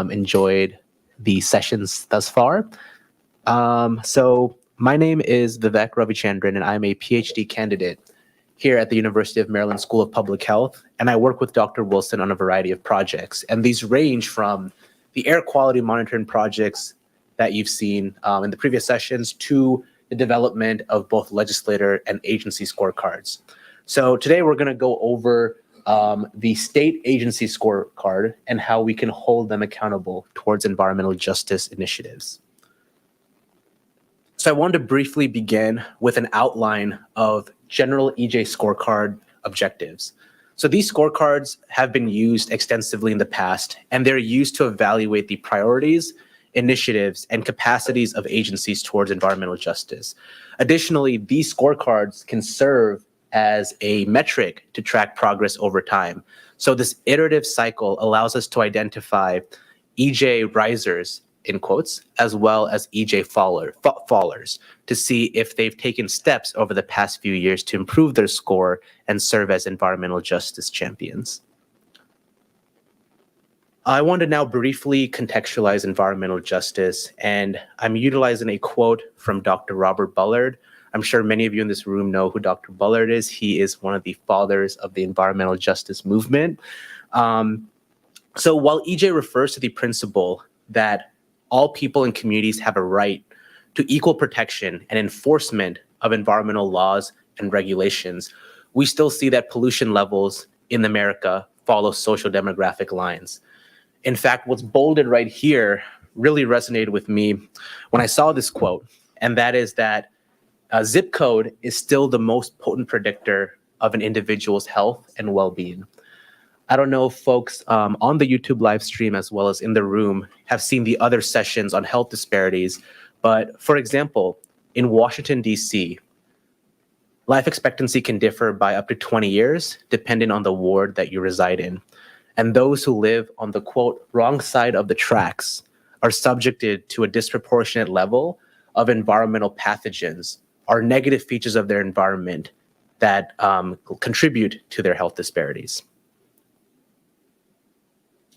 enjoyed the sessions thus far. So my name is Vivek Ravichandran, and I'm a PhD candidate here at the University of Maryland School of Public Health, and I work with Dr. Wilson on a variety of projects. And these range from the air quality monitoring projects that you've seen in the previous sessions to the development of both legislator and agency scorecards. So today we're going to go over the state agency scorecard and how we can hold them accountable towards environmental justice initiatives. So I wanted to briefly begin with an outline of general EJ scorecard objectives. So these scorecards have been used extensively in the past, and they're used to evaluate the priorities, initiatives, and capacities of agencies towards environmental justice. Additionally, these scorecards can serve as a metric to track progress over time. So this iterative cycle allows us to identify EJ risers, in quotes, as well as EJ fallers to see if they've taken steps over the past few years to improve their score and serve as environmental justice champions. I want to now briefly contextualize environmental justice, and I'm utilizing a quote from Dr. Robert Bullard. I'm sure many of you in this room know who Dr. Bullard is. He is one of the fathers of the environmental justice movement. So while EJ refers to the principle that all people and communities have a right to equal protection and enforcement of environmental laws and regulations, we still see that pollution levels in America follow social demographic lines. In fact, what's bolded right here really resonated with me when I saw this quote, and that is that zip code is still the most potent predictor of an individual's health and well-being. I don't know if folks on the YouTube live stream as well as in the room have seen the other sessions on health disparities, but for example, in Washington, D.C., life expectancy can differ by up to 20 years, depending on the ward that you reside in. And those who live on the, quote, wrong side of the tracks are subjected to a disproportionate level of environmental pathogens or negative features of their environment that contribute to their health disparities.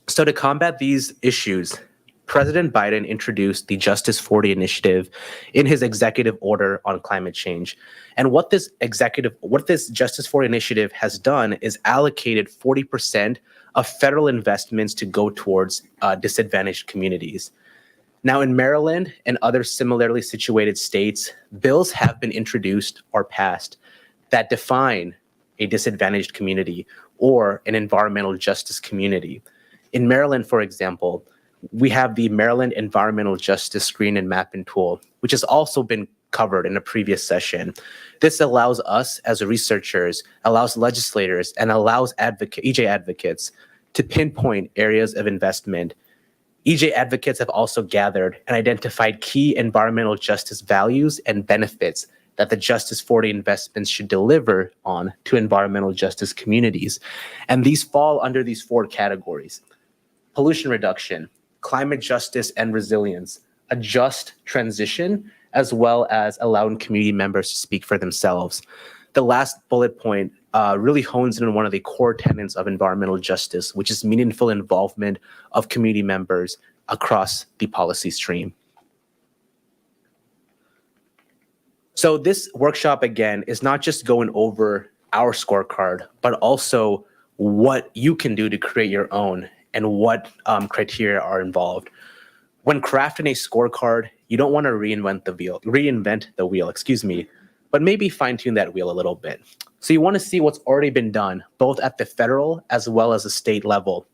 So to combat these issues, President Biden introduced the Justice 40 initiative in his executive order on climate change. And what this Justice 40 initiative has done is allocated 40% of federal investments to go towards disadvantaged communities. Now in Maryland and other similarly situated states, bills have been introduced or passed that define a disadvantaged community or an environmental justice community. In Maryland, for example, we have the Maryland Environmental Justice Screen and Mapping Tool, which has also been covered in a previous session. This allows us as researchers, allows legislators, and allows EJ advocates to pinpoint areas of investment. EJ advocates have also gathered and identified key environmental justice values and benefits that the Justice 40 investments should deliver on to environmental justice communities. And these fall under these four categories: pollution reduction, climate justice and resilience, a just transition, as well as allowing community members to speak for themselves. The last bullet point really hones in on one of the core tenets of environmental justice, which is meaningful involvement of community members across the policy stream. So this workshop, again, is not just going over our scorecard, but also what you can do to create your own and what criteria are involved. When crafting a scorecard, you don't want to reinvent the wheel, but maybe fine-tune that wheel a little bit. So you want to see what's already been done, both at the federal as well as the state level.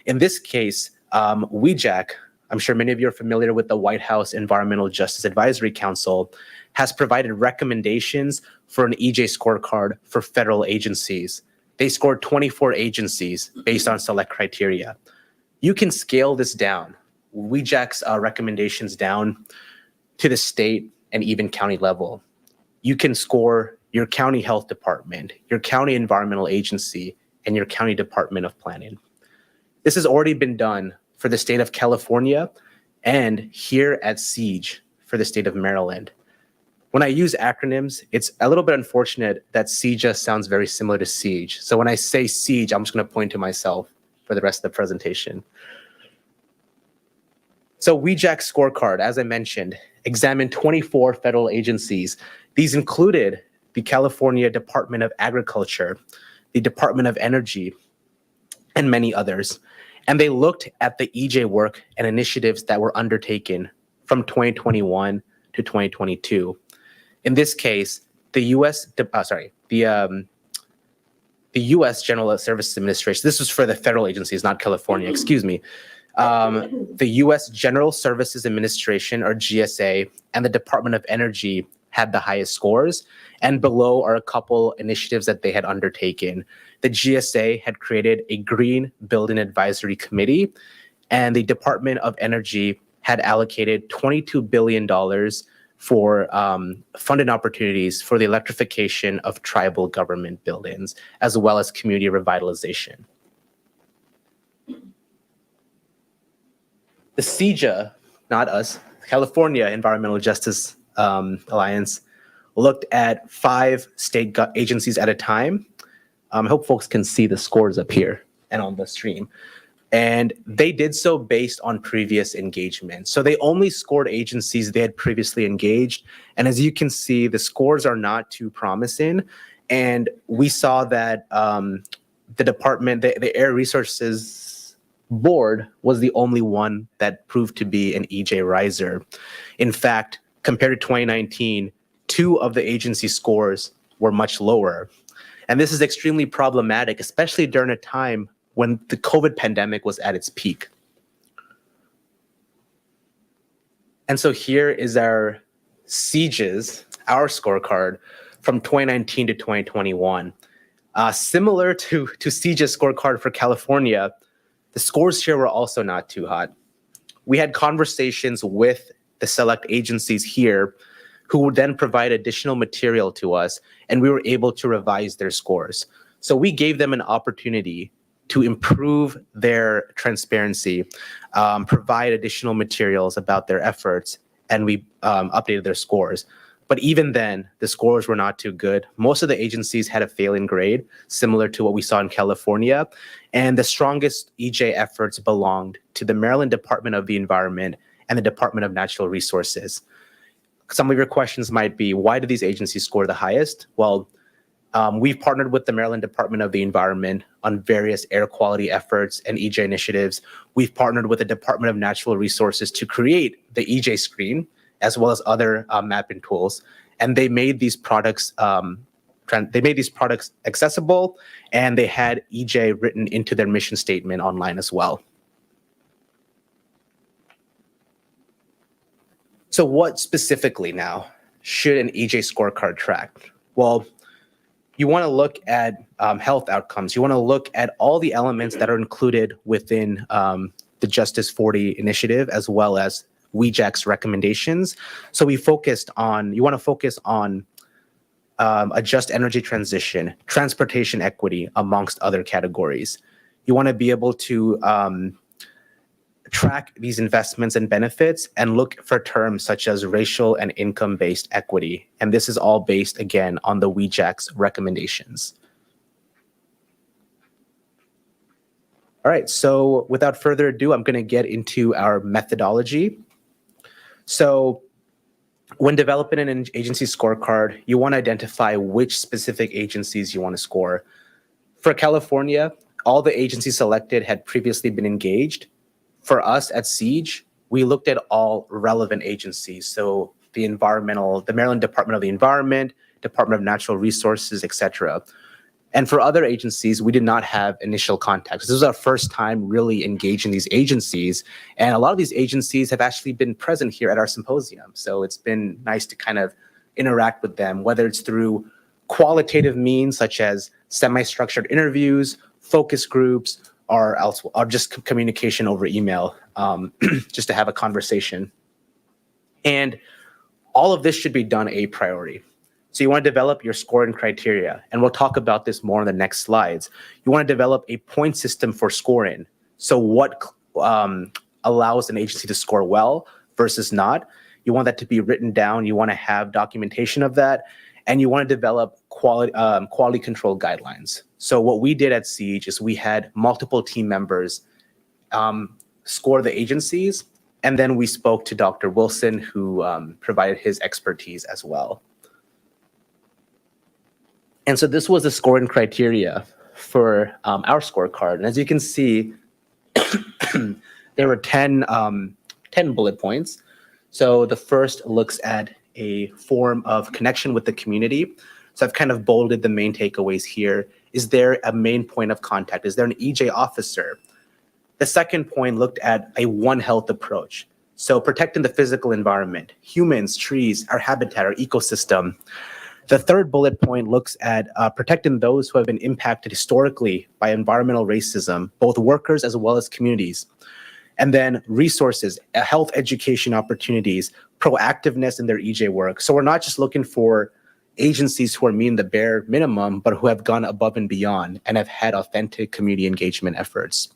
In this case, WEJAC, I'm sure many of you are familiar with the White House Environmental Justice Advisory Council, has provided recommendations for an EJ scorecard for federal agencies. They scored 24 agencies based on select criteria. You can scale this down, WEJAC's recommendations down to the state and even county level. You can score your county health department, your county environmental agency, and your county department of planning. This has already been done for the state of California and here at SIEGE for the state of Maryland. When I use acronyms, it's a little bit unfortunate that SIEGE sounds very similar to SIEGE. So when I say SIEGE, I'm just going to point to myself for the rest of the presentation. So WeJack Scorecard, as I mentioned, examined 24 federal agencies. These included the California Department of Agriculture, the Department of Energy, and many others. And they looked at the EJ work and initiatives that were undertaken from 2021 to 2022. In this case, the U.S. General Services Administration. This was for the federal agencies, not California. Excuse me. The U.S. General Services Administration, or GSA, and the Department of Energy had the highest scores. And below are a couple initiatives that they had undertaken. The GSA had created a Green Building Advisory Committee, and the Department of Energy had allocated $22 billion for funding opportunities for the electrification of tribal government buildings, as well as community revitalization. The CEJA, not us, California Environmental Justice Alliance, looked at 5 state agencies at a time. I hope folks can see the scores up here and on the stream. And they did so based on previous engagement. So they only scored agencies they had previously engaged. And as you can see, the scores are not too promising. And we saw that the department, the Air Resources Board was the only one that proved to be an EJ riser. In fact, compared to 2019, 2 of the agency scores were much lower. And this is extremely problematic, especially during a time when the COVID pandemic was at its peak. And so here is our CEJAs, our scorecard from 2019 to 2021. Similar to CEJA's scorecard for California, the scores here were also not too hot. We had conversations with the select agencies here who would then provide additional material to us, and we were able to revise their scores. So we gave them an opportunity to improve their transparency, provide additional materials about their efforts, and we updated their scores. But even then, the scores were not too good. Most of the agencies had a failing grade, similar to what we saw in California, and the strongest EJ efforts belonged to the Maryland Department of the Environment and the Department of Natural Resources. Some of your questions might be, why do these agencies score the highest? Well, we've partnered with the Maryland Department of the Environment on various air quality efforts and EJ initiatives. We've partnered with the Department of Natural Resources to create the EJ screen, as well as other mapping tools. And they made these products accessible, and they had EJ written into their mission statement online as well. So what specifically now should an EJ scorecard track? Well, you want to look at health outcomes. You want to look at all the elements that are included within the Justice 40 initiative, as well as WeJack's recommendations. So you want to focus on a just energy transition, transportation equity, amongst other categories. You want to be able to track these investments and benefits and look for terms such as racial and income-based equity. And this is all based, again, on the WeJack's recommendations. All right, so without further ado, I'm going to get into our methodology. So when developing an agency scorecard, you want to identify which specific agencies you want to score. For California, all the agencies selected had previously been engaged. For us at CEJ, we looked at all relevant agencies. So the Maryland Department of the Environment, Department of Natural Resources, et cetera. And for other agencies, we did not have initial contacts. This was our first time really engaging these agencies. And a lot of these agencies have actually been present here at our symposium. So it's been nice to kind of interact with them, whether it's through qualitative means such as semi-structured interviews, focus groups, or just communication over email, just to have a conversation. And all of this should be done a priority. So you want to develop your scoring criteria, and we'll talk about this more in the next slides. You want to develop a point system for scoring. So what allows an agency to score well versus not. You want that to be written down. You want to have documentation of that, and you want to develop quality control guidelines. So what we did at CEJ is we had multiple team members score the agencies, And then we spoke to Dr. Wilson, who provided his expertise as well. And so this was the scoring criteria for our scorecard. And as you can see, there were 10 bullet points. So the first looks at a form of connection with the community. So I've kind of bolded the main takeaways here. Is there a main point of contact? Is there an EJ officer? The second point looked at a One Health approach. So protecting the physical environment, humans, trees, our habitat, our ecosystem. The third bullet point looks at protecting those who have been impacted historically by environmental racism, both workers as well as communities. And then resources, health education opportunities, proactiveness in their EJ work. So we're not just looking for agencies who are meeting the bare minimum, but who have gone above and beyond and have had authentic community engagement efforts.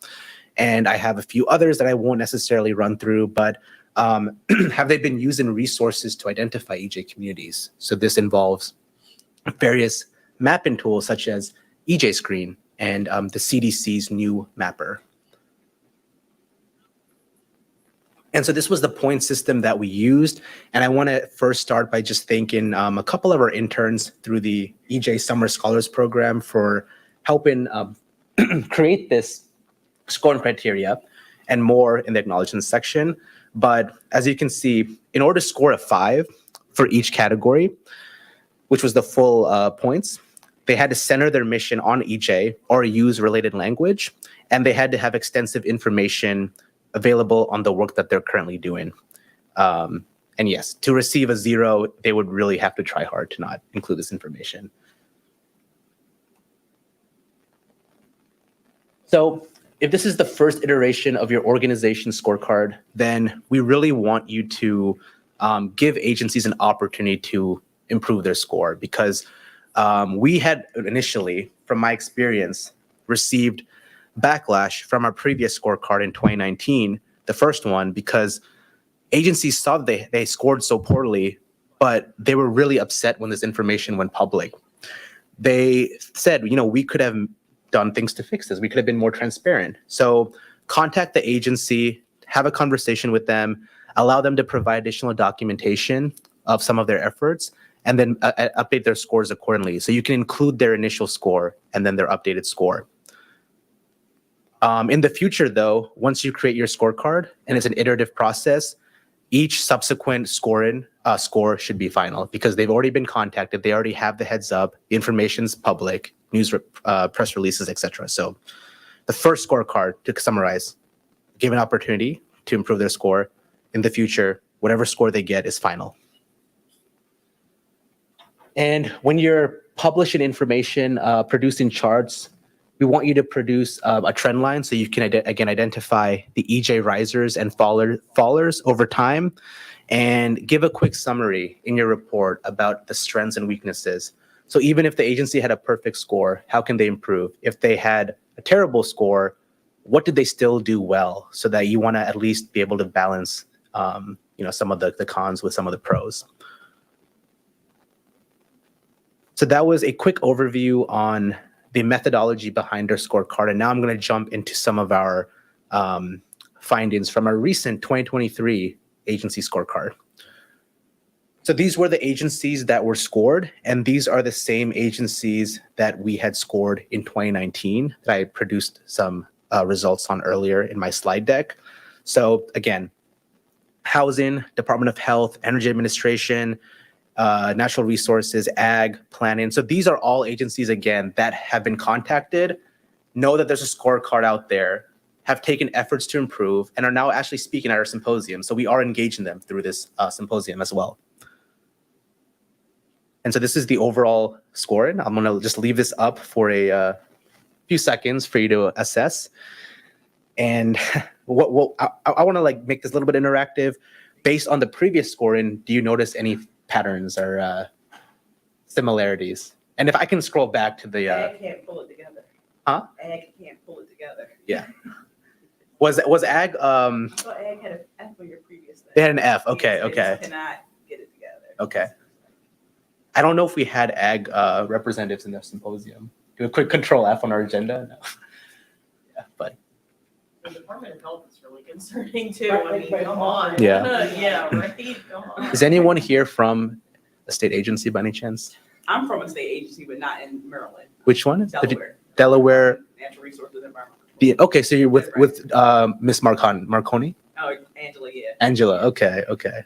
And I have a few others that I won't necessarily run through, but have they been using resources to identify EJ communities? So this involves various mapping tools such as EJ Screen and the CDC's new mapper. And so this was the point system that we used. And I want to first start by just thanking a couple of our interns through the EJ Summer Scholars Program for helping create this scoring criteria and more in the acknowledgement section. But as you can see, in order to score a 5 for each category, which was the full points, they had to center their mission on EJ or use related language, and they had to have extensive information available on the work that they're currently doing. And yes, to receive a 0, they would really have to try hard to not include this information. So if this is the first iteration of your organization scorecard, then we really want you to give agencies an opportunity to improve their score, because we had initially, from my experience, received backlash from our previous scorecard in 2019, the first one, because agencies saw that they scored so poorly, but they were really upset when this information went public. They said, we could have done things to fix this. We could have been more transparent. So contact the agency, have a conversation with them, allow them to provide additional documentation of some of their efforts, and then update their scores accordingly. So you can include their initial score and then their updated score. In the future, though, once you create your scorecard and it's an iterative process, each subsequent score should be final, because they've already been contacted. They already have the heads up. The information's public, news, press releases, etc. So the first scorecard, to summarize, give an opportunity to improve their score. In the future, whatever score they get is final. And when you're publishing information, producing charts, we want you to produce a trend line so you can, again, identify the EJ risers and fallers over time, and give a quick summary in your report about the strengths and weaknesses. So even if the agency had a perfect score, how can they improve? If they had a terrible score, what did they still do well, so that you want to at least be able to balance some of the cons with some of the pros. So that was a quick overview on the methodology behind our scorecard. And now I'm going to jump into some of our findings from our recent 2023 agency scorecard. So these were the agencies that were scored, and these are the same agencies that we had scored in 2019 that I produced some results on earlier in my slide deck. So again, housing, Department of Health, Energy Administration, natural resources, ag, planning. So these are all agencies, again, that have been contacted, know that there's a scorecard out there, have taken efforts to improve, and are now actually speaking at our symposium. So we are engaging them through this symposium as well. And so this is the overall scoring. I'm going to just leave this up for a few seconds for you to assess. And I want to make this a little bit interactive. Based on the previous scoring, do you notice any patterns or similarities? And if I can scroll back to the Ag can't pull it together. Huh? Ag can't pull it together. Yeah. Was ag? Well, Ag had an F on your previous thing. They had an F. Okay. They Okay. just cannot get it together. Okay. I don't know if we had ag representatives in their symposium. Do a quick Control F on our agenda. No. Yeah, but The Department of Health is really concerning too. Right, I mean, right, come right. on. Yeah. Yeah, right, come on. Is anyone here from a state agency by any chance? I'm from a state agency, but not in Maryland. Which one? Delaware. Delaware. Natural Resources Environmental. Okay, so you're with That's Miss Marconi? Oh, Angela, yeah. Angela. Okay, okay.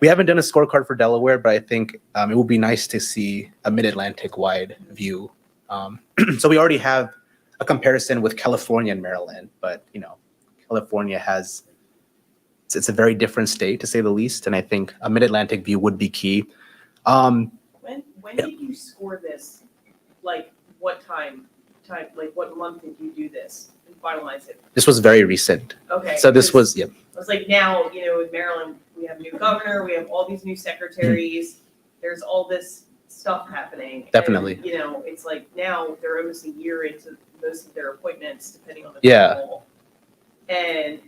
We haven't done a scorecard for Delaware, but I think it would be nice to see a mid-Atlantic wide view. So we already have a comparison with California and Maryland, but California has it's a very different state to say the least, and I think a mid-Atlantic view would be key. When Yeah. did you score this? Like, what time, like, what month did you do this and finalize it? This was very recent, Okay. so this was It's like now, in Maryland, we have a new governor, we have all these new secretaries, there's all this stuff happening. and, Definitely. It's like now they're almost a year into most of their appointments, depending on the Yeah. people. And,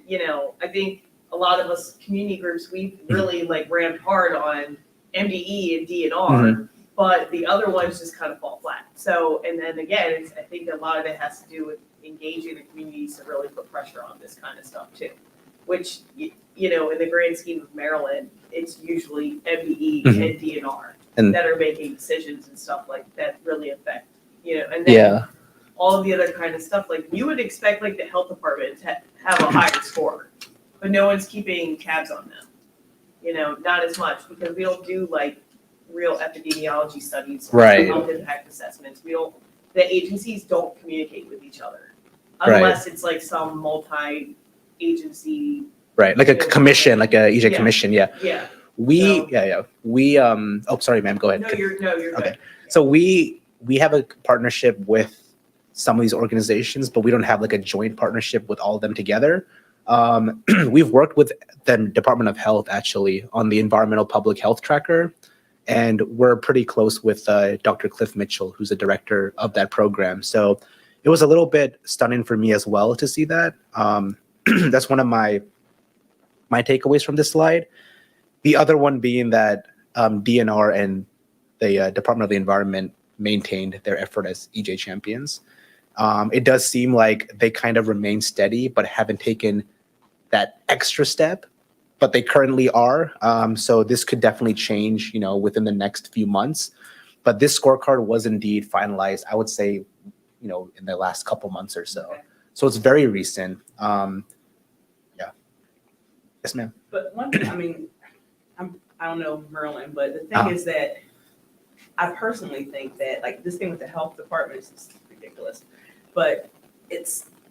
I think a lot of us community groups, we've really like ramped hard on MDE and DNR, Mhm. but the other ones just kind of fall flat. So, and then again, I think a lot of it has to do with engaging the communities to really put pressure on this kind of stuff too. Which, in the grand scheme of Maryland, it's usually MDE Mhm. and DNR And- that are making decisions and stuff like that really affect, and then yeah. all of the other kind of stuff, like you would expect like the health department to have a higher score, but no one's keeping tabs on them. Not as much because we don't do like real epidemiology studies. or Right. Health impact assessments. The agencies don't communicate with each other Right. unless it's like some multi-agency, Right, like a commission, like a EJ Yeah. commission. Yeah, yeah. we So- Oh, sorry, ma'am. Go ahead. No, you're good. Okay. So we have a partnership with some of these organizations, but we don't have like a joint partnership with all of them together. We've worked with the Department of Health actually on the environmental public health tracker, and we're pretty close with Dr. Cliff Mitchell, who's the director of that program. So it was a little bit stunning for me as well to see that. That's one of my takeaways from this slide. The other one being that DNR and the Department of the Environment maintained their effort as EJ champions. It does seem like they kind of remain steady, but haven't taken that extra step, but they currently are. So this could definitely change, within the next few months. But this scorecard was indeed finalized, I would say, in the last couple months or so. Okay. So it's very recent. Yeah. Yes, ma'am. But one thing, I don't know Maryland, but the thing Uh-huh. is that I personally think that like this thing with the health department is just ridiculous. But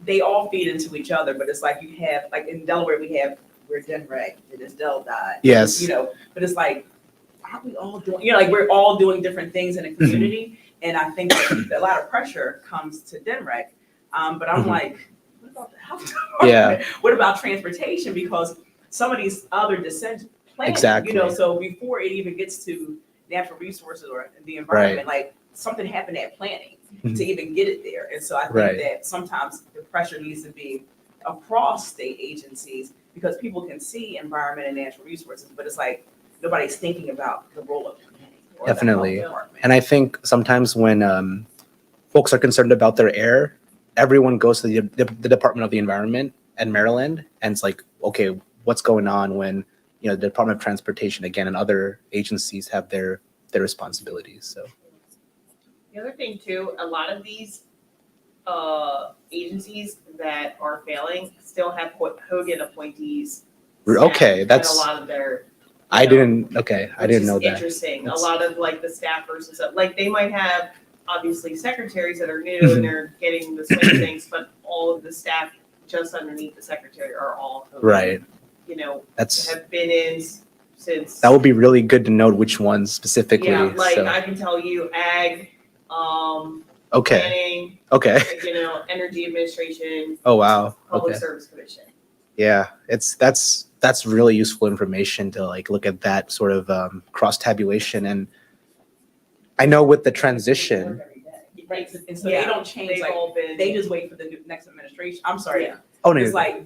they all feed into each other, but it's like you have, like in Delaware, we're DENREC, and it's DELDOT. Yes. But it's like, aren't we all doing, like we're all doing different things in a community. And I think that a lot of pressure comes to DENREC. But I'm Mhm. like, what about the health department? Yeah. What about transportation? Because some of these other decisions, planning, Exactly. so before it even gets to natural resources or the environment, like something happened at planning Mhm. to even get it there. And so I think Right. that sometimes the pressure needs to be across state agencies because people can see environment and natural resources, but it's like nobody's thinking about the role of planning or the health Definitely. department. And I think sometimes when folks are concerned about their air, everyone goes to the Department of the Environment and Maryland, and it's like, okay, what's going on when the Department of Transportation again and other agencies have their responsibilities. So The other thing too, a lot of these agencies that are failing still have Hogan appointees. Okay, staff that's- at a lot of their. I you know, didn't know which is that. Interesting. That's- A lot of like the staffers and stuff, like they might have obviously secretaries that are new Mhm. and they're getting the swing of things, but all of the staff just underneath the secretary are all Hogan, Right. That's have been in since. that would be really good to note which ones specifically. Yeah, like so. I can tell you ag, Okay. planning, Okay. energy administration, Oh wow. public Okay. service commission. Yeah, that's really useful information to like look at that sort of cross tabulation. And I know with the transition. Right, and so they don't change, They've like, all been. they just wait for the next administration. I'm sorry. Yeah. Oh no. It's like if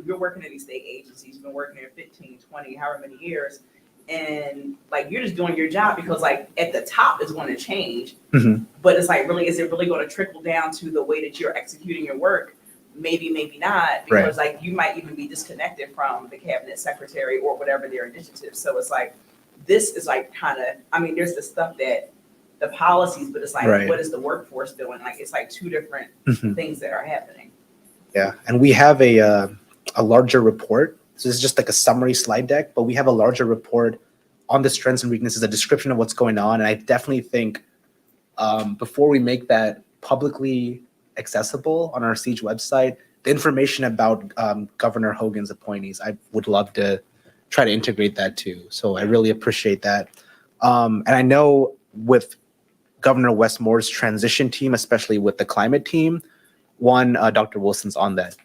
you're working at these state agencies, you've been working there 15, 20, however many years. And like, you're just doing your job because like at the top is going to change. Mhm. But it's like, really, is it really going to trickle down to the way that you're executing your work maybe not, because like you might even be disconnected from the cabinet secretary or whatever their initiative. So it's like, this is like kind of, I mean, there's the stuff that the policies, but it's like, what is the workforce doing? Like, it's like two different things that are happening. Yeah, and we have a larger report. So this is just like a summary slide deck, but we have a larger report on the strengths and weaknesses, a description of what's going on. And I definitely think before we make that publicly accessible on our Siege website, the information about Governor Hogan's appointees, I would love to try to integrate that too. So I really appreciate that. And I know with Governor Westmore's transition team, especially with the climate team, Dr. Wilson's on that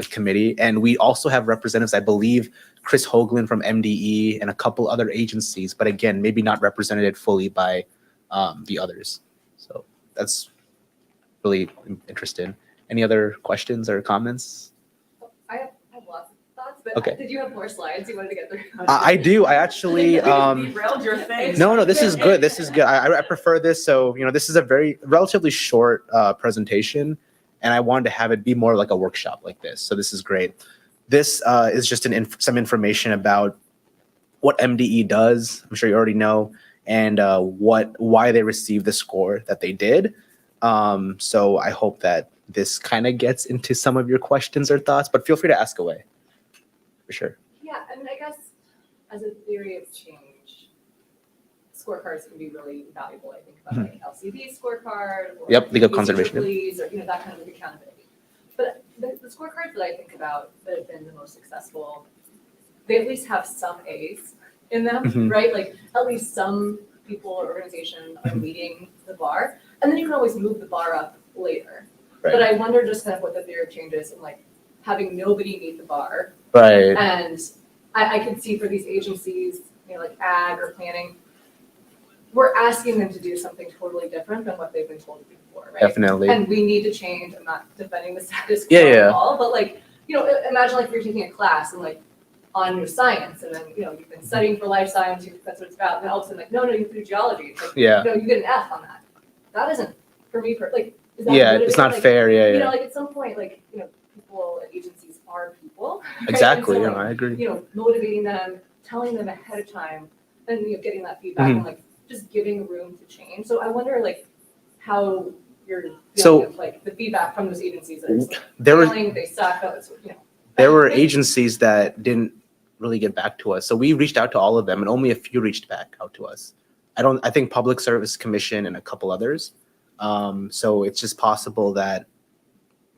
committee. And we also have representatives, I believe, Chris Hoagland from MDE and a couple other agencies, but again, maybe not represented fully by the others. So that's really interesting. Any other questions or comments? I have lots of thoughts, but Okay. Did you have more slides you wanted to get through? I do. I actually. Derailed your thing. No, this is good. This is good. I prefer this. So, this is a very relatively short presentation, and I wanted to have it be more like a workshop like this. So this is great. This is just some information about what MDE does. I'm sure you already know, and why they received the score that they did. So I hope that this kind of gets into some of your questions or thoughts, but feel free to ask away, for sure. Yeah, I mean, I guess as a theory of change, scorecards can be really valuable. I think about like LCD scorecard or legal conservation, or that kind of accountability. But the scorecards that I think about that have been the most successful, they at least have some A's in them, right? Like at least some people or organizations are meeting the bar, and then you can always move the bar up later. Right. But I wonder just kind of what the theory of change is, and like having nobody meet the bar. Right. And I could see for these agencies, like ag or planning, we're asking them to do something totally different than what they've been told to do before, right? Definitely. And we need to change. I'm not defending the status quo at all, but like, imagine like you're taking a class and like on your science, and then you've been studying for life science, that's what it's about, and then all of a sudden like, no, you have to do geology. It's like, you get an F on that. That isn't for me. Is that it's not fair. Like at some point, like people and agencies are people. Right? Exactly. So, I agree. Motivating them, telling them ahead of time, and getting that feedback and like just giving room to change. So I wonder like how you're dealing with like the feedback from those agencies that are just, like, they suck. There were agencies that didn't really get back to us. So we reached out to all of them, and only a few reached back out to us. I think Public Service Commission and a couple others. So it's just possible that,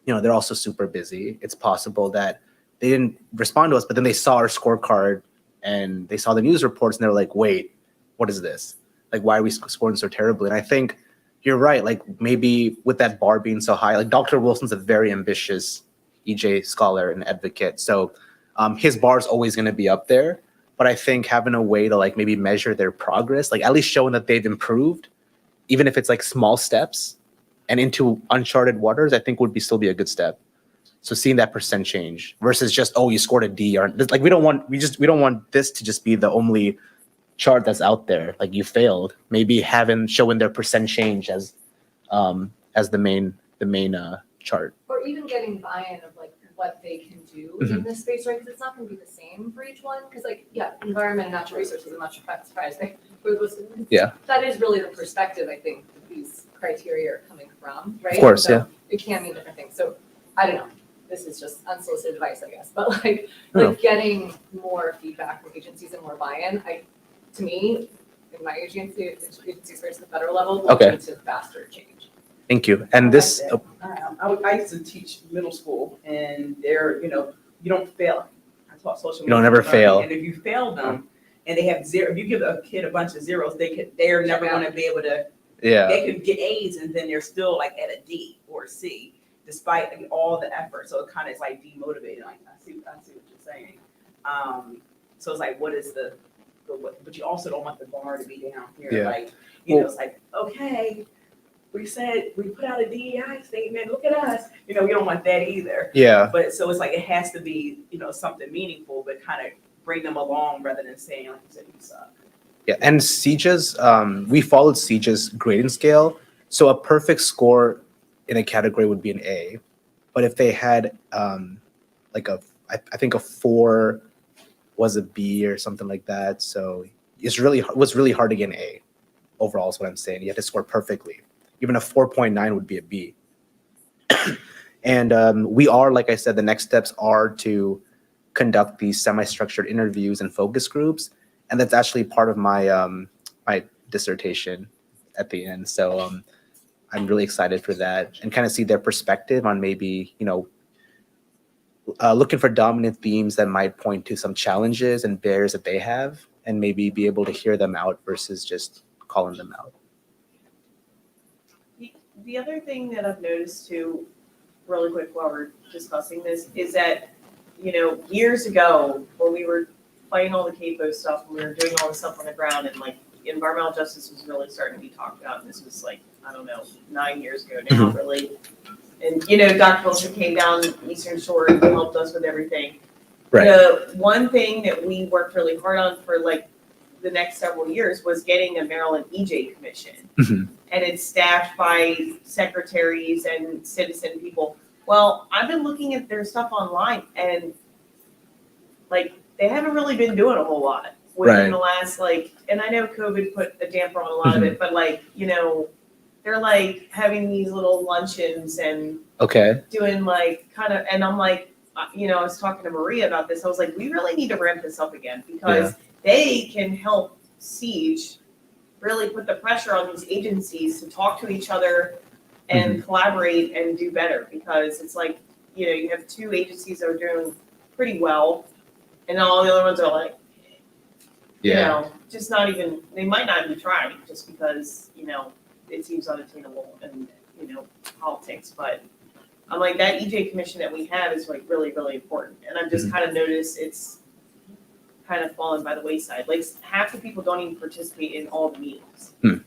they're also super busy. It's possible that they didn't respond to us, but then they saw our scorecard and they saw the news reports and they're like, wait, what is this? Like, why are we scoring so terribly? And I think you're right. Like maybe with that bar being so high, like Dr. Wilson's a very ambitious EJ scholar and advocate. So his bar is always going to be up there. But I think having a way to like maybe measure their progress, like at least showing that they've improved, even if it's like small steps and into uncharted waters, I think would still be a good step. So seeing that percent change versus just, oh, you scored a D, or like we don't want this to just be the only chart that's out there. Like you failed. Maybe showing their percent change as the main chart. Or even getting buy-in of like what they can do in this space, right? Because it's not going to be the same for each one. Because environment and natural resources are much surprising. That is really the perspective I think that these criteria are coming from, right? Of course, It can mean different things. So I don't know. This is just unsolicited advice, I guess. But getting more feedback from agencies and more buy-in, to me, in my agency experience at the federal level, will lead to faster change. Thank you. And this, I used to teach middle school, and you don't fail. I taught social media. You don't ever fail. And if you fail them, and they have zero, if you give a kid a bunch of zeros, they're never going to be able to. They could get A's, and then they're still like at a D or a C, despite all the effort. So it kind of is like demotivating. Like I see what you're saying. So it's like, what is the but you also don't want the bar to be down here. Like it's like, okay, we put out a DEI statement. Look at us. We don't want that either. Yeah. But so it's like it has to be something meaningful, but kind of bring them along rather than saying like you said, you suck. Yeah, and Siege's, we followed Siege's grading scale. So a perfect score in a category would be an A. but if they had like I think a 4 was a B or something like that. So it was really hard to get an A overall is what I'm saying. You had to score perfectly. Even a 4.9 would be a B. And we are, like I said, the next steps are to conduct these semi-structured interviews and focus groups. And that's actually part of my my dissertation at the end. So I'm really excited for that and kind of see their perspective on maybe, looking for dominant themes that might point to some challenges and barriers that they have, and maybe be able to hear them out versus just calling them out. The other thing that I've noticed too, really quick while we're discussing this, is that, years ago when we were fighting all the CAPO stuff and we were doing all the stuff on the ground and like environmental justice was really starting to be talked about, and this was like, I don't know, 9 years ago now, really. And, Dr. Wilson came down Eastern Shore and helped us with everything. Right. The one thing that we worked really hard on for like the next several years was getting a Maryland EJ commission. Mhm. And it's staffed by secretaries and citizen people. Well, I've been looking at their stuff online and like they haven't really been doing a whole lot within the last and I know COVID put a damper on a lot of it, but they're like having these little luncheons and doing like kind of, and I'm like, I was talking to Maria about this. I was like, we really need to ramp this up again because they can help Siege really put the pressure on these agencies to talk to each other and collaborate and do better, because it's like, you have 2 agencies that are doing pretty well and all the other ones are like, just not even, they might not be trying just because, it seems unattainable and, politics. But I'm like, that EJ commission that we have is like really, really important. And I've just kind of noticed it's kind of fallen by the wayside. Like half the people don't even participate in all the meetings. And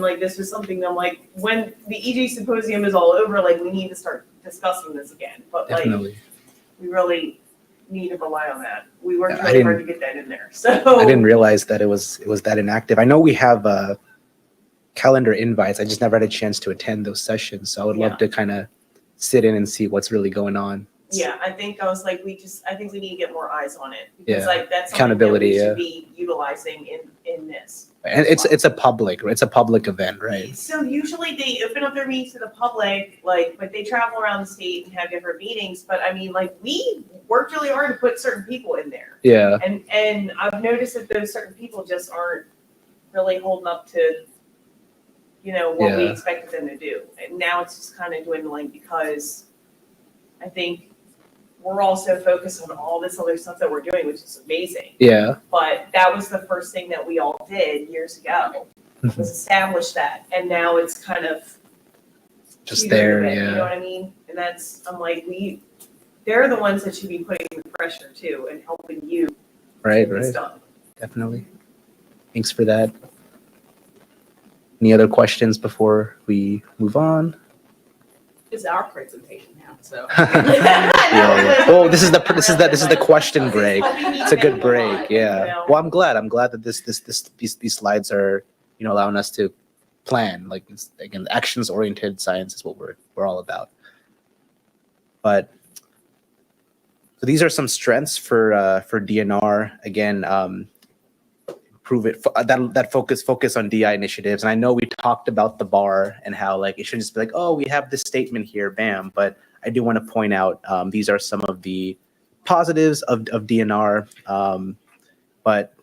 like this was something that I'm like, when the EJ symposium is all over, like we need to start discussing this again. But like we really need to rely on that. We worked really hard to get that in there. So I didn't realize that it was that inactive. I know we have calendar invites. I just never had a chance to attend those sessions. So I would love to kind of sit in and see what's really going on. Yeah, I think I was like, I think we need to get more eyes on it because like that's accountability something that we should be utilizing in this. And it's a public event, right? So usually they open up their meetings to the public, but they travel around the state and have different meetings. But I mean, like we worked really hard to put certain people in there. Yeah. And I've noticed that those certain people just aren't really holding up to, what we expected them to do. And now it's just kind of dwindling because I think we're also focused on all this other stuff that we're doing, which is amazing. Yeah. But that was the first thing that we all did years ago, was establish that. And now it's kind of just there, you know what I mean? And I'm like, they're the ones that should be putting the pressure too and helping you get this done. Definitely. Thanks for that. Any other questions before we move on? It's our presentation now, so. Oh, this is the question break. It's a good break. Yeah. Well, I'm glad that these slides are allowing us to plan. Like again, actions oriented science is what we're all about. But so these are some strengths for DNR. Again, prove it that focus on DI initiatives. And I know we talked about the bar and how it shouldn't just be like, oh, we have this statement here, bam. But I do want to point out these are some of the positives of DNR. But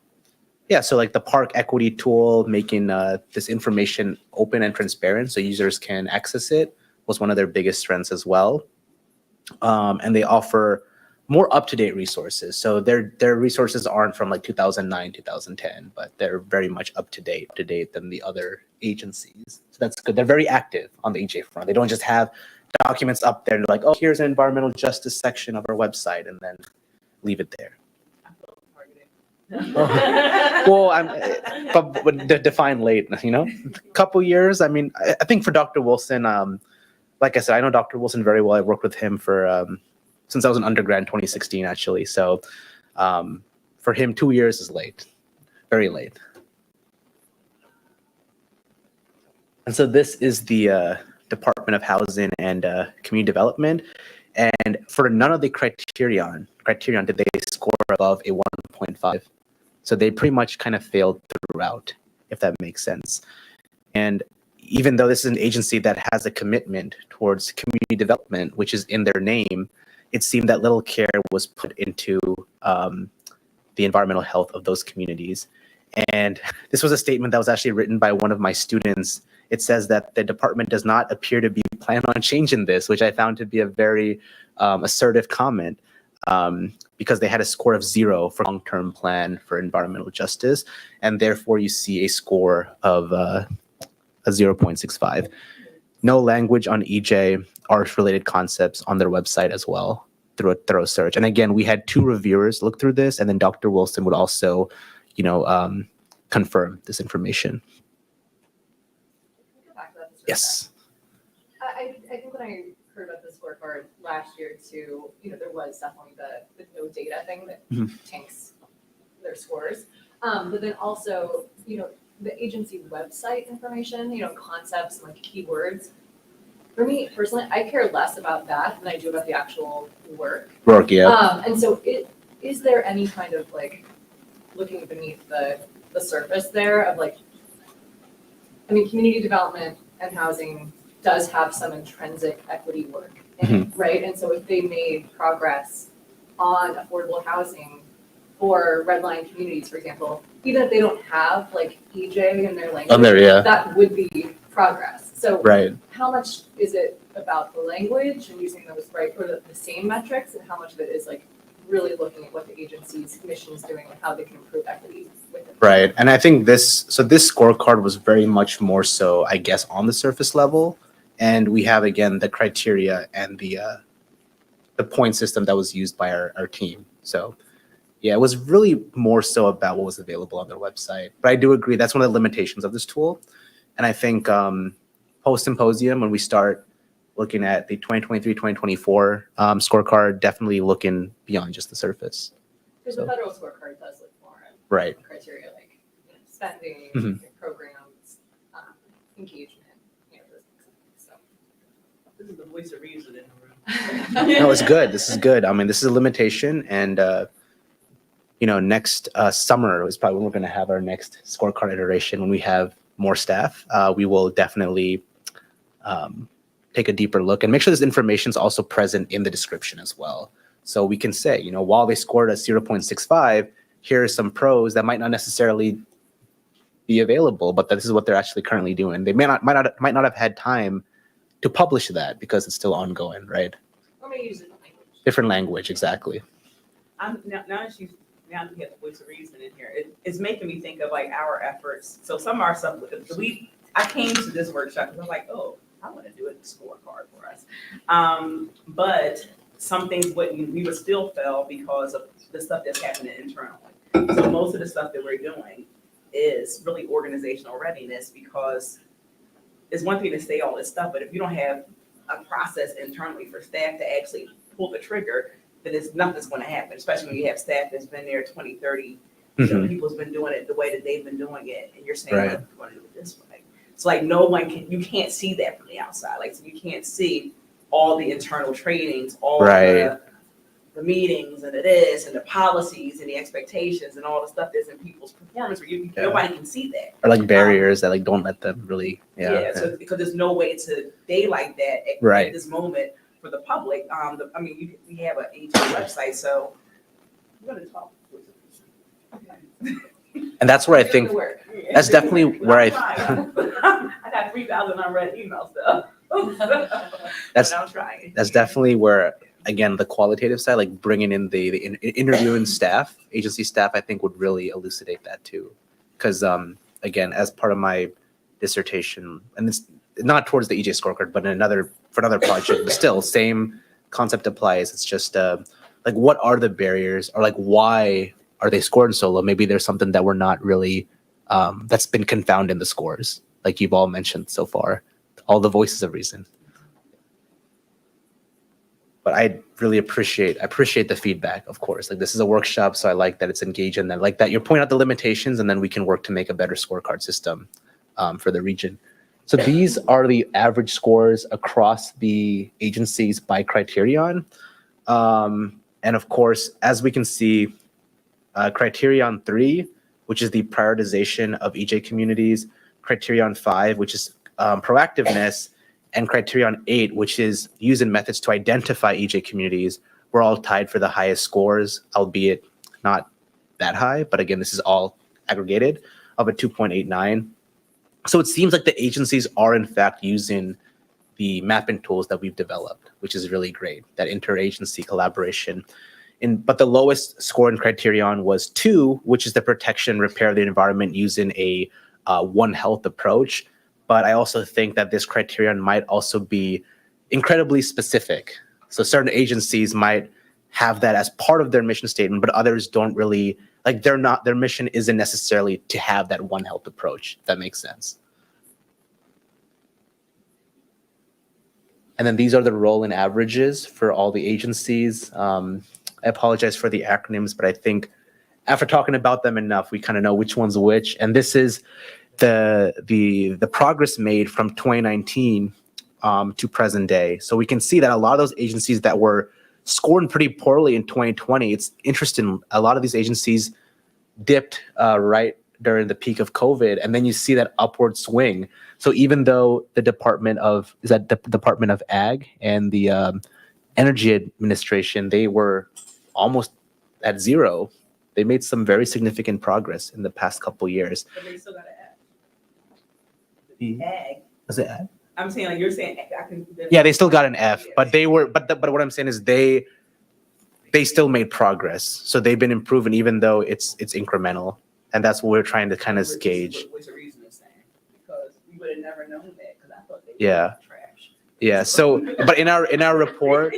yeah, so like the park equity tool, making this information open and transparent so users can access it was one of their biggest strengths as well. And they offer more up-to-date resources. So their resources aren't from 2009, 2010, but they're very much up-to-date than the other agencies. So that's good. They're very active on the EJ front. They don't just have documents up there and like, oh, here's an environmental justice section of our website, and then leave it there. Well, but define late, couple years. I mean, I think for Dr. Wilson, like I said, I know Dr. Wilson very well. I worked with him for since I was an undergrad in 2016, actually. So for him, 2 years is late, very late. And so this is the Department of Housing and Community Development, and for none of the criterion did they score above a 1.5. So they pretty much kind of failed throughout, if that makes sense. And even though this is an agency that has a commitment towards community development, which is in their name, it seemed that little care was put into the environmental health of those communities. And this was a statement that was actually written by one of my students. It says that the department does not appear to be planning on changing this, which I found to be a very assertive comment, because they had a score of 0 for long-term plan for environmental justice, and therefore you see a score of a 0.65. No language on EJ, ARF-related concepts on their website as well through a thorough search. And again, we had 2 reviewers look through this, and then Dr. Wilson would also, confirm this information. Go back to that just for a Yes. I think when I heard about the scorecard last year too, there was definitely the no data thing that tanks their scores. But then also, the agency website information, concepts and like keywords. For me personally, I care less about that than I do about the actual work. Yeah. And so is there any kind of like looking beneath the surface there of like, community development and housing does have some intrinsic equity work in it, right? And so if they made progress on affordable housing for redline communities, for example, even if they don't have like EJ in their language, that would be progress. So how much is it about the language and using those or the same metrics, and how much of it is like really looking at what the agency's mission is doing and how they can improve equity with it? Right. And I think this scorecard was very much more so, I guess, on the surface level. And we have, again, the criteria and the point system that was used by our team. So yeah, it was really more so about what was available on their website. But I do agree that's one of the limitations of this tool. And I think post-symposium, when we start looking at the 2023-2024 scorecard, definitely looking beyond just the surface. Because the federal scorecard does look more at criteria like spending, programs, engagement, those things. So This is the voice of reason in the room. No, it's good. This is good. This is a limitation, and next summer is probably when we're going to have our next scorecard iteration. When we have more staff, we will definitely take a deeper look and make sure this information is also present in the description as well. So we can say, while they scored a 0.65, here are some pros that might not necessarily be available, but this is what they're actually currently doing. They might not have had time to publish that because it's still ongoing, right? Or maybe use Different Different language, language. exactly. Now that you have the voice of reason in here, it's making me think of like our efforts. So some of our stuff, I came to this workshop and I'm like, oh, I want to do a scorecard for us. But some things we would still fail because of the stuff that's happening internally. So most of the stuff that we're doing is really organizational readiness, because it's one thing to say all this stuff, but if you don't have a process internally for staff to actually pull the trigger, then nothing's going to happen, especially when you have staff that's been there 20, 30, people's been doing it the way that they've been doing it, and you're saying, Right. look, we're going to do it this way. It's like you can't see that from the outside. Like, so you can't see all the internal trainings, all the meetings and and the policies and the expectations and all the stuff that's in people's performance where nobody can see that. Or like barriers that don't let them really, So because there's no way to daylight that at this moment for the public. We have an AG website, so I'm going to talk. And that's where I think that's definitely where I got 3,000 unread emails though. I'm trying. That's definitely where, again, the qualitative side, like bringing in the interviewing staff, agency staff, I think would really elucidate that too. Because again, as part of my dissertation, and it's not towards the EJ scorecard, but for another project, but still same concept applies. It's just like, what are the barriers, or like, why are they scoring so low? Maybe there's something that we're not really, that's been confounding the scores, like you've all mentioned so far, all the voices of reason. But I really appreciate the feedback, of course. Like, this is a workshop, so I like that it's engaging, and like that you're pointing out the limitations, and then we can work to make a better scorecard system for the region. So these are the average scores across the agencies by criterion. And of course, as we can see, criterion 3, which is the prioritization of EJ communities, criterion 5, which is proactiveness, and criterion 8, which is using methods to identify EJ communities, were all tied for the highest scores, albeit not that high. But again, this is all aggregated of a 2.89. So it seems like the agencies are in fact using the mapping tools that we've developed, which is really great, that interagency collaboration. But the lowest score in criterion was 2, which is the protection and repair of the environment using a One Health approach. But I also think that this criterion might also be incredibly specific. So certain agencies might have that as part of their mission statement, but others don't really, like their mission isn't necessarily to have that One Health approach, if that makes sense. And then these are the roll-in averages for all the agencies. I apologize for the acronyms, but I think after talking about them enough, we kind of know which one's which. And this is the progress made from 2019 to present day. So we can see that a lot of those agencies that were scoring pretty poorly in 2020, it's interesting, a lot of these agencies dipped right during the peak of COVID, and then you see that upward swing. So even though the Department of Ag and the Energy Administration, they were almost at zero, they made some very significant progress in the past couple years. But they still got an F. Ag. Was it ag? I'm saying, like, you're saying, I can. Yeah, they still got an F, but they were, but what I'm saying is they still made progress. So they've been improving, even though it's incremental, and that's what we're trying to kind of gauge. What's the reason it's saying? Because we would have never known that, because I thought they Yeah. were trash. Yeah. So, but in our report,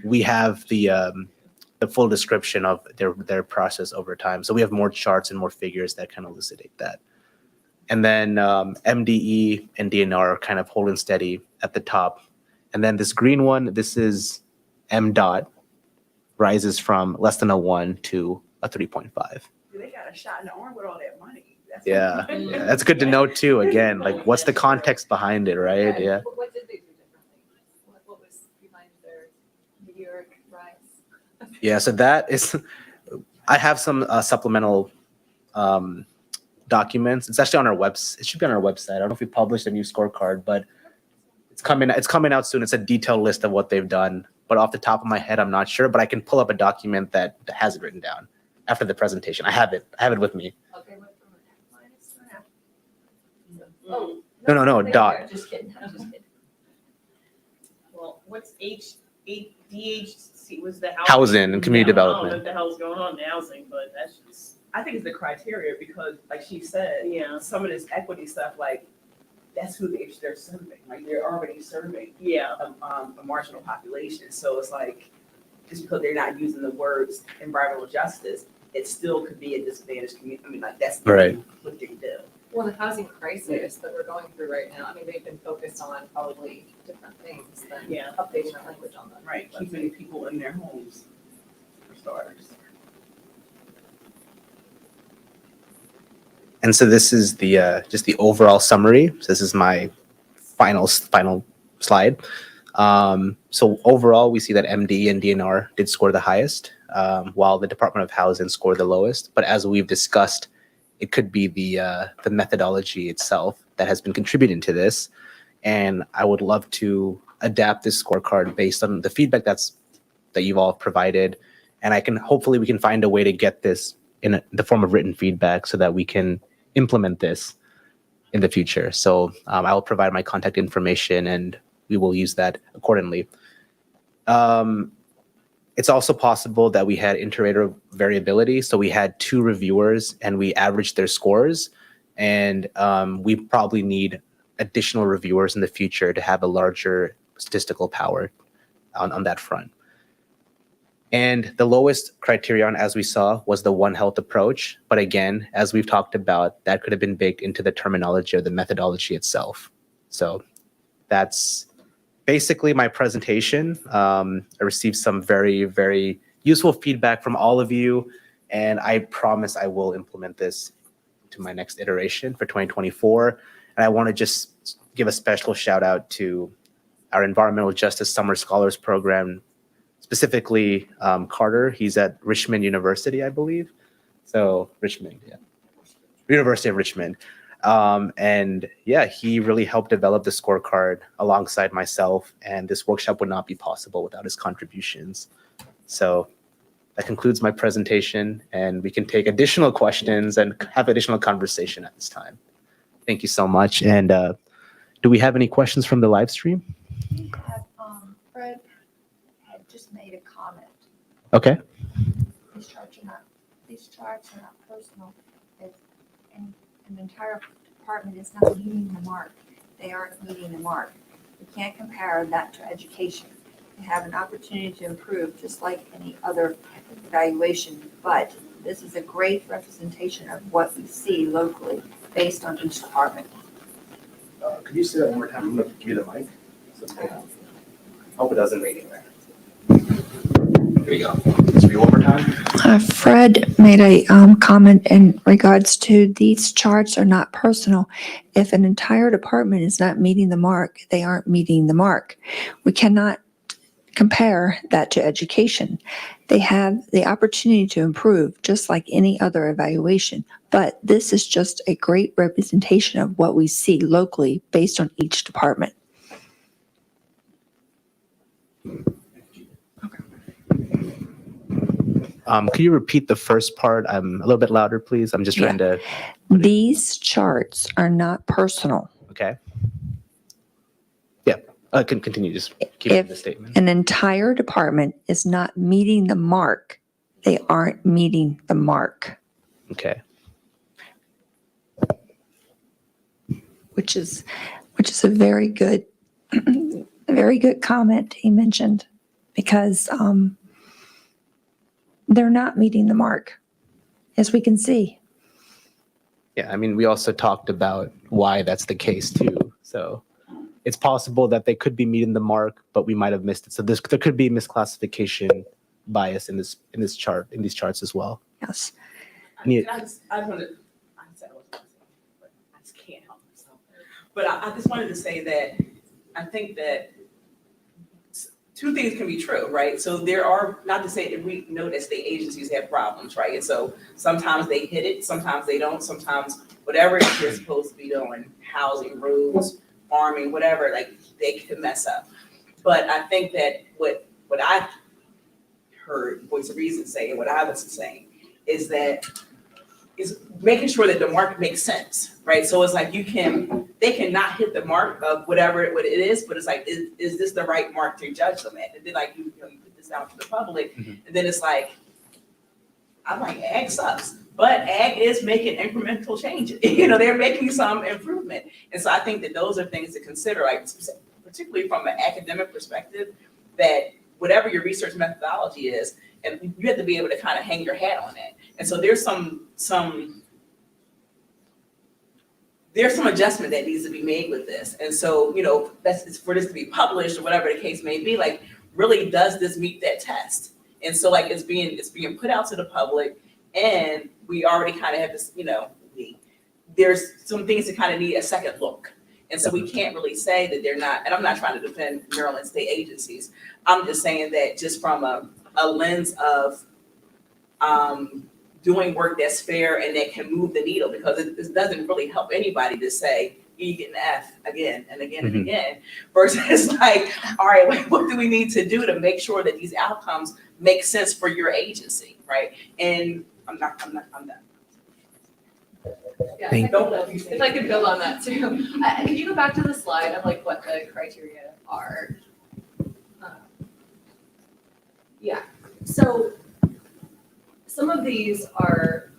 we have the full description of their process over time. So we have more charts and more figures that kind of elucidate that. And then MDE and DNR are kind of holding steady at the top. And then this green one, this is M dot, rises from less than a 1 to a 3.5. They got a shot in the arm with all that money. Yeah, that's good to know too. Again, like what's the context behind it, right? Yeah. What did they do differently? What was behind their meteoric rise? Yeah, so that is, I have some supplemental documents. It's actually on our website. It should be on our website. I don't know if we published a new scorecard, but it's coming out soon. It's a detailed list of what they've done. But off the top of my head, I'm not sure. But I can pull up a document that has it written down after the presentation. I have it with me. Okay, what from minus or half? Oh. No, they dot. are. Just kidding, I'm just kidding. Well, what's DHC was the Housing and community I don't know development. what the hell's going on in housing, but that's just, I think it's the criteria, because like she said, yeah, some of this equity stuff, like, that's who they're serving, like, they're already serving yeah. a marginal population. So it's like, just because they're not using the words environmental justice, it still could be a disadvantaged community. I mean, like, that's Right. what they do. Well, the housing crisis that we're going through right now, I mean, they've been focused on probably different things than Yeah. updating our language on them. Right, keeping people in their homes, for starters. And so this is the just the overall summary. So this is my final slide. So overall, we see that MD and DNR did score the highest, while the Department of Housing scored the lowest. But as we've discussed, it could be the methodology itself that has been contributing to this. And I would love to adapt this scorecard based on the feedback that you've all provided. And hopefully we can find a way to get this in the form of written feedback so that we can implement this in the future. So I will provide my contact information and we will use that accordingly. It's also possible that we had inter-rater variability. So we had 2 reviewers and we averaged their scores. And we probably need additional reviewers in the future to have a larger statistical power on that front. And the lowest criterion, as we saw, was the One Health approach. But again, as we've talked about, that could have been baked into the terminology or the methodology itself. So that's basically my presentation. I received some very, very useful feedback from all of you, and I promise I will implement this to my next iteration for 2024. And I want to just give a special shout out to our Environmental Justice Summer Scholars Program, specifically Carter. He's at Richmond University, I believe. So Richmond, yeah. University of Richmond. And yeah, he really helped develop the scorecard alongside myself. And this workshop would not be possible without his contributions. So that concludes my presentation, and we can take additional questions and have additional conversation at this time. Thank you so much. And do we have any questions from the live stream? We have, Fred had just made a comment. Okay. These charts are not personal. If an entire department is not meeting the mark, they aren't meeting the mark. We can't compare that to education. They have an opportunity to improve, just like any other evaluation, but this is a great representation of what we see locally based on each department. Could you say that one more time? I'm going to give you the mic. Hope it doesn't read anywhere. Here we go. Just read one more time. Fred made a comment in regards to these charts are not personal. If an entire department is not meeting the mark, they aren't meeting the mark. We cannot compare that to education. They have the opportunity to improve just like any other evaluation, but this is just a great representation of what we see locally based on each department. Can you repeat the first part? A little bit louder, please. I'm just trying to. These charts are not personal. Okay. Yeah. Can continue. Just keep If the statement. an entire department is not meeting the mark, they aren't meeting the mark, Okay. which is a very good, very good comment he mentioned, because they're not meeting the mark, as we can see. Yeah. I mean, we also talked about why that's the case too. So it's possible that they could be meeting the mark, but we might have missed it. So there could be misclassification bias in these charts as well. Yes. I said I wasn't gonna say it, but I just can't help myself. But I just wanted to say that I think that two things can be true, right? So there are, not to say that we know that state agencies have problems, right? And so sometimes they hit it, sometimes they don't, sometimes whatever it is they're supposed to be doing, housing, roads, farming, whatever, like they can mess up. But I think that what I heard Voice of Reason say, and what I was saying, is making sure that the mark makes sense, right? So it's like they cannot hit the mark of what it is, but it's like, is this the right mark to judge them at? And then like, you put this out to the public, and then it's like, I'm like, ag sucks, but ag is making incremental changes. They're making some improvement. And so I think that those are things to consider, like particularly from an academic perspective, that whatever your research methodology is, and you have to be able to kind of hang your hat on it. And so there's some adjustment that needs to be made with this. And so, that's for this to be published or whatever the case may be, like, really, does this meet that test? And so like it's being put out to the public, and we already kind of have this, there's some things that kind of need a second look. And so we can't really say that they're not, and I'm not trying to defend Maryland state agencies. I'm just saying that just from a lens of doing work that's fair and that can move the needle, because it doesn't really help anybody to say, you get an F again and again and again, versus like, all right, what do we need to do to make sure that these outcomes make sense for your agency, right? And I'm not. Yeah, Thank if I could build on that too. Could you go back to the slide of like what the criteria are? Yeah, so some of these are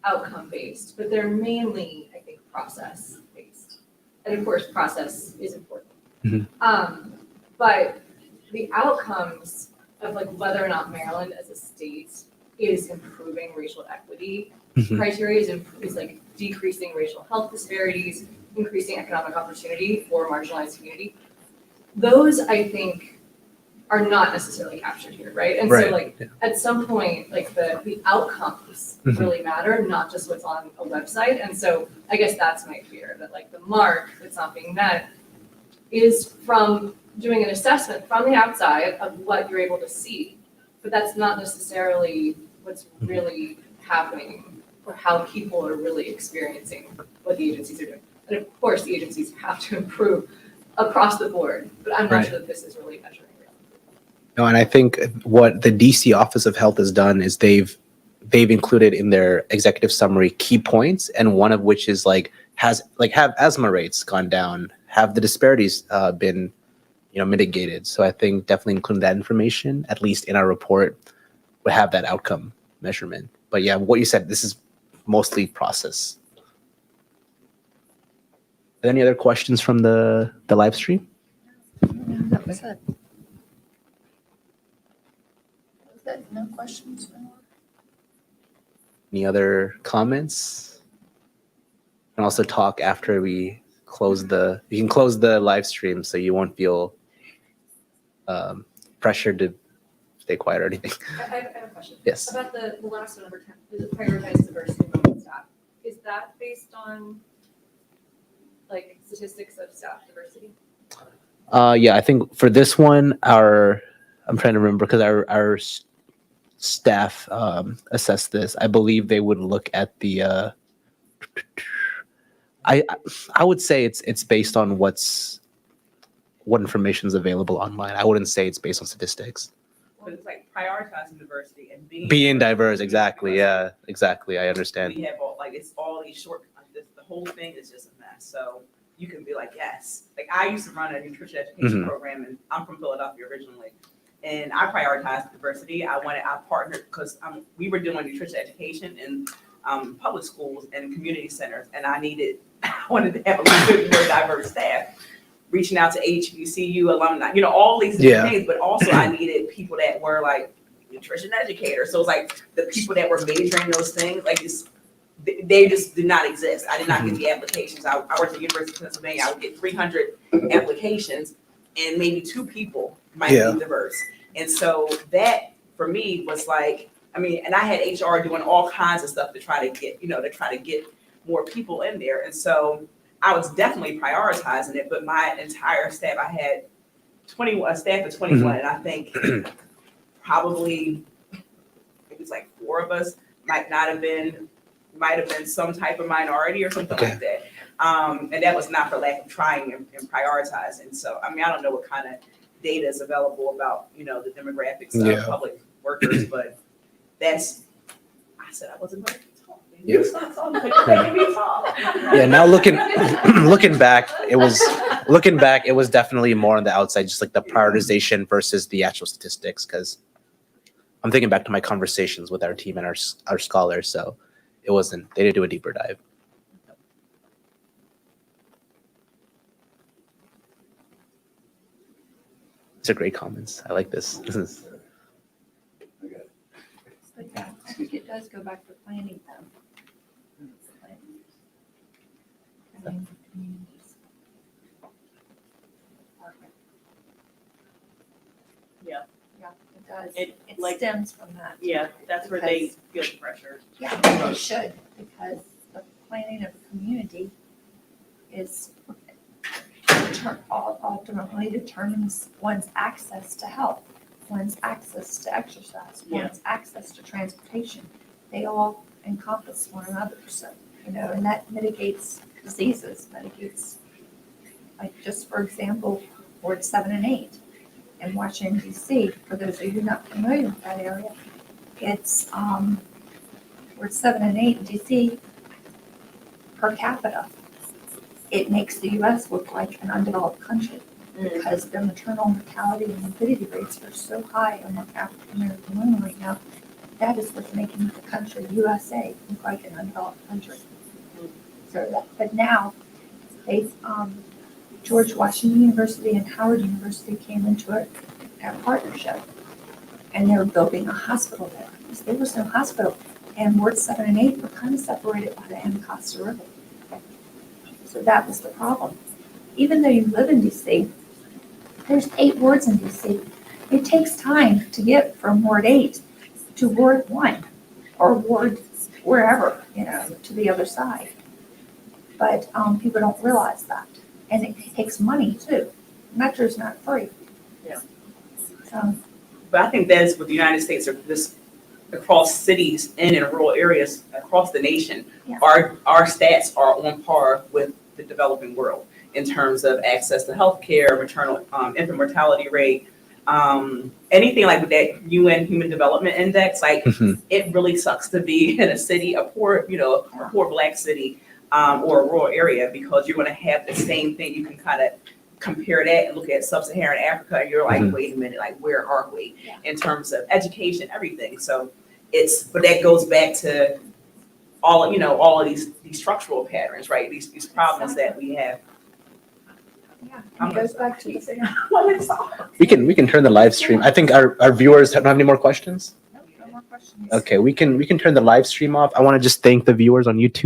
outcome based, but they're mainly, I think, process based. And of course, process is important. But the outcomes of like whether or not Maryland as a state is improving racial equity criteria is like decreasing racial health disparities, increasing economic opportunity for marginalized community. Those, I think, are not necessarily captured here, right? And Right, so like, yeah. at some point, like the outcomes Mhm. really matter, not just what's on a website. And so I guess that's my fear, that like the mark that's not being met is from doing an assessment from the outside of what you're able to see, but that's not necessarily what's really happening or how people are really experiencing what the agencies are doing. And of course, the agencies have to improve across the board, but I'm not Right. sure that this is really measuring real. No, and I think what the DC Office of Health has done is they've included in their executive summary key points, and one of which is have asthma rates gone down, have the disparities been mitigated. So I think definitely including that information, at least in our report, would have that outcome measurement. But yeah, what you said, this is mostly process. Any other questions from the live stream? That was it. No questions? Any other comments? And also talk after we close you can close the live stream so you won't feel pressured to stay quiet or anything. I have a question. Yes. About the last one, number 10, is it prioritize diversity among staff? Is that based on like statistics of staff diversity? Yeah, I think for this one, I'm trying to remember because our staff assessed this. I believe they would look at the. I would say it's based on what information is available online. I wouldn't say it's based on statistics. But it's like prioritizing diversity and Being diverse, exactly. Yeah, exactly. I understand. We have it's all these short, the whole thing is just a mess. So you can be like, yes. Like I used to run a nutrition education Mhm. program, and I'm from Philadelphia originally. And I prioritized diversity. I partnered because we were doing nutrition education in public schools and community centers, and I wanted to have a little bit more diverse staff. Reaching out to HBCU alumni, all these different things, but also I needed people that were like nutrition educators. So it's like the people that were majoring those things, like they just did not exist. I did not get the applications. I worked at the University of Pennsylvania. I would get 300 applications, and maybe 2 people might be diverse. And so that for me was like, and I had HR doing all kinds of stuff to try to get more people in there. And so I was definitely prioritizing it, but my entire staff, I had a staff of 21, and I think probably it was like 4 of us might have been some type of minority or something like that. And that was not for lack of trying and prioritizing. So, I don't know what kind of data is available about, the demographics of public workers, but I said I wasn't going to talk. Yeah. It's not talking, but you're making me talk. Yeah, now looking back, it was definitely more on the outside, just like the prioritization versus the actual statistics. Because I'm thinking back to my conversations with our team and our scholars, so they didn't do a deeper dive. These are great comments. I like this. This is But yeah, I think it does go back to planning them. Yeah. Yeah, it does. It, It like- stems from that. Yeah, that's where they feel the pressure. Yeah, it should, because the planning of a community is ultimately determines one's access to health, one's access to exercise, Yeah. one's access to transportation. They all encompass one another, so, and that mitigates diseases, like just for example, Ward 7 and 8 in Washington DC, for those of you not familiar with that area, it's, Ward 7 and 8 in DC per capita. It makes the US look like an undeveloped country because their maternal mortality and morbidity rates are so high among African American women right now. That is what's making the country, USA, look like an undeveloped country. But now, George Washington University and Howard University came into a partnership, and they were building a hospital there. Because there was no hospital, and Ward 7 and 8 were kind of separated by the Anacostia River. So that was the problem. Even though you live in DC, there's 8 wards in DC. It takes time to get from Ward 8 to Ward 1 or Ward wherever, to the other side. But people don't realize that. And it takes money too. Metro's not free. Yeah. So, But I think that's what the United States are this across cities and in rural areas across the nation. Yeah. Our stats are on par with the developing world in terms of access to healthcare, maternal infant mortality rate, anything like with that UN Human Development Index. Like it really sucks to be in a city, a poor Black city, or a rural area, because you're going to have the same thing. You can kind of compare that and look at sub-Saharan Africa, and you're like, wait a minute, like where are we in terms of education, everything? So but that goes back to all of these structural patterns, right? These problems that we have. yeah, it goes back to the Well, it's all- We can turn the live stream. I think our viewers don't have any more questions. No more questions. Okay, we can turn the live stream off. I want to just thank the viewers on YouTube.